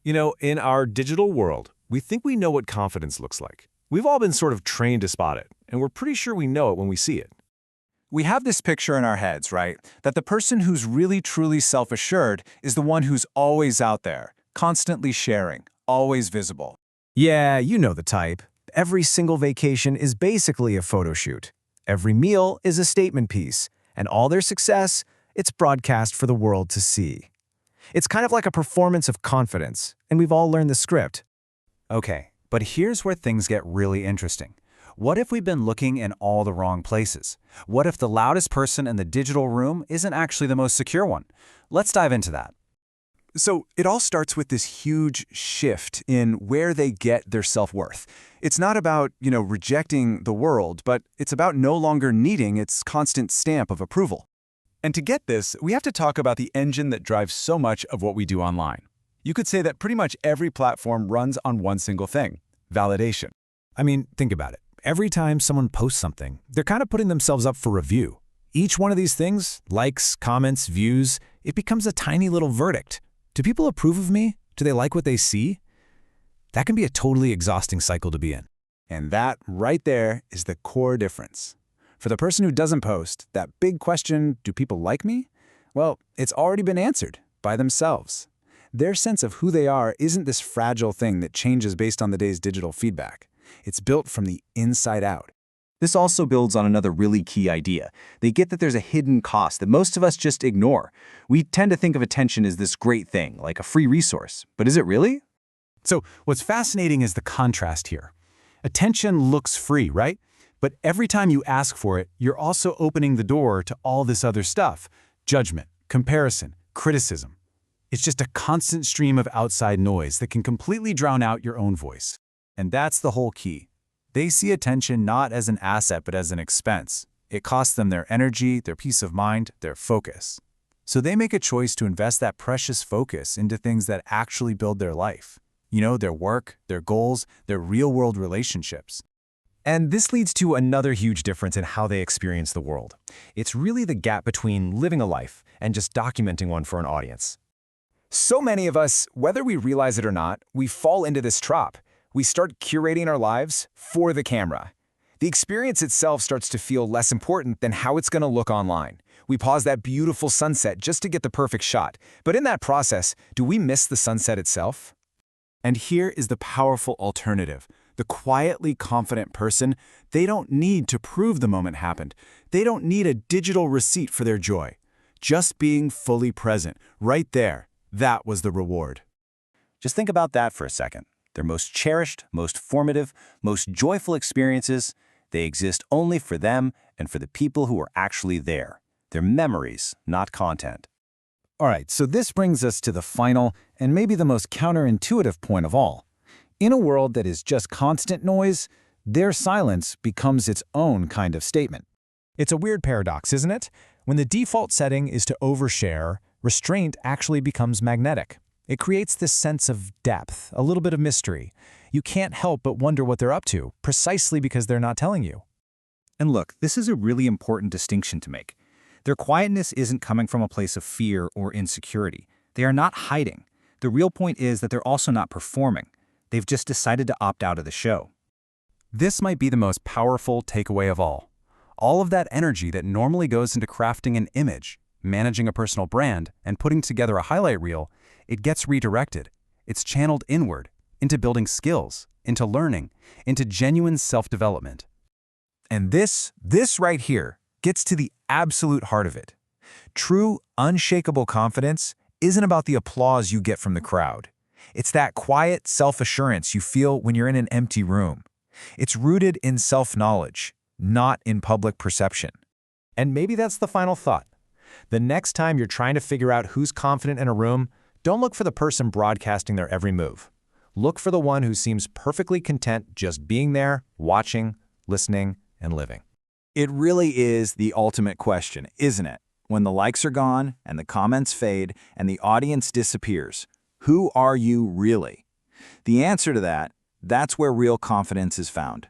In our digital world, we think we know what confidence looks like. We've all been sort of trained to spot it, and we're pretty sure we know it when we see it. We have this picture in our heads, right? That the person who's really truly self-assured is the one who's always out there, constantly sharing, always visible. Yeah, you know the type. Every single vacation is basically a photo shoot. Every meal is a statement piece, and all their success, it's broadcast for the world to see. It's kind of like a performance of confidence, and we've all learned the script. Okay, but here's where things get really interesting. What if we've been looking in all the wrong places? What if the loudest person in the digital room isn't actually the most secure one? Let's dive into that. So it all starts with this huge shift in where they get their self-worth. It's not about, rejecting the world, but it's about no longer needing its constant stamp of approval. And to get this, we have to talk about the engine that drives so much of what we do online. You could say that pretty much every platform runs on one single thing: validation. I mean, think about it. Every time someone posts something, they're kind of putting themselves up for review. Each one of these things, likes, comments, views, it becomes a tiny little verdict. Do people approve of me? Do they like what they see? That can be a totally exhausting cycle to be in. And that right there is the core difference. For the person who doesn't post, that big question, do people like me? Well, it's already been answered by themselves. Their sense of who they are isn't this fragile thing that changes based on the day's digital feedback. It's built from the inside out. This also builds on another really key idea. They get that there's a hidden cost that most of us just ignore. We tend to think of attention as this great thing, like a free resource. But is it really? So what's fascinating is the contrast here. Attention looks free, right? But every time you ask for it, you're also opening the door to all this other stuff: judgment, comparison, criticism. It's just a constant stream of outside noise that can completely drown out your own voice. And that's the whole key. They see attention not as an asset but as an expense. It costs them their energy, their peace of mind, their focus. So they make a choice to invest that precious focus into things that actually build their life. Their work, their goals, their real-world relationships. And this leads to another huge difference in how they experience the world. It's really the gap between living a life and just documenting one for an audience. So many of us, whether we realize it or not, we fall into this trap. We start curating our lives for the camera. The experience itself starts to feel less important than how it's going to look online. We pause that beautiful sunset just to get the perfect shot. But in that process, do we miss the sunset itself? And here is the powerful alternative. The quietly confident person, they don't need to prove the moment happened. They don't need a digital receipt for their joy. Just being fully present, right there, that was the reward. Just think about that for a second. Their most cherished, most formative, most joyful experiences, they exist only for them and for the people who are actually there. They're memories, not content. All right, so this brings us to the final and maybe the most counterintuitive point of all. In a world that is just constant noise, their silence becomes its own kind of statement. It's a weird paradox, isn't it? When the default setting is to overshare, restraint actually becomes magnetic. It creates this sense of depth, a little bit of mystery. You can't help but wonder what they're up to, precisely because they're not telling you. And look, this is a really important distinction to make. Their quietness isn't coming from a place of fear or insecurity. They are not hiding. The real point is that they're also not performing. They've just decided to opt out of the show. This might be the most powerful takeaway of all. All of that energy that normally goes into crafting an image, managing a personal brand, and putting together a highlight reel, it gets redirected. It's channeled inward, into building skills, into learning, into genuine self-development. And this right here gets to the absolute heart of it. True, unshakable confidence isn't about the applause you get from the crowd. It's that quiet self-assurance you feel when you're in an empty room. It's rooted in self-knowledge, not in public perception. And maybe that's the final thought. The next time you're trying to figure out who's confident in a room, don't look for the person broadcasting their every move. Look for the one who seems perfectly content just being there, watching, listening, and living. It really is the ultimate question, isn't it? When the likes are gone and the comments fade and the audience disappears, who are you really? The answer to that's where real confidence is found.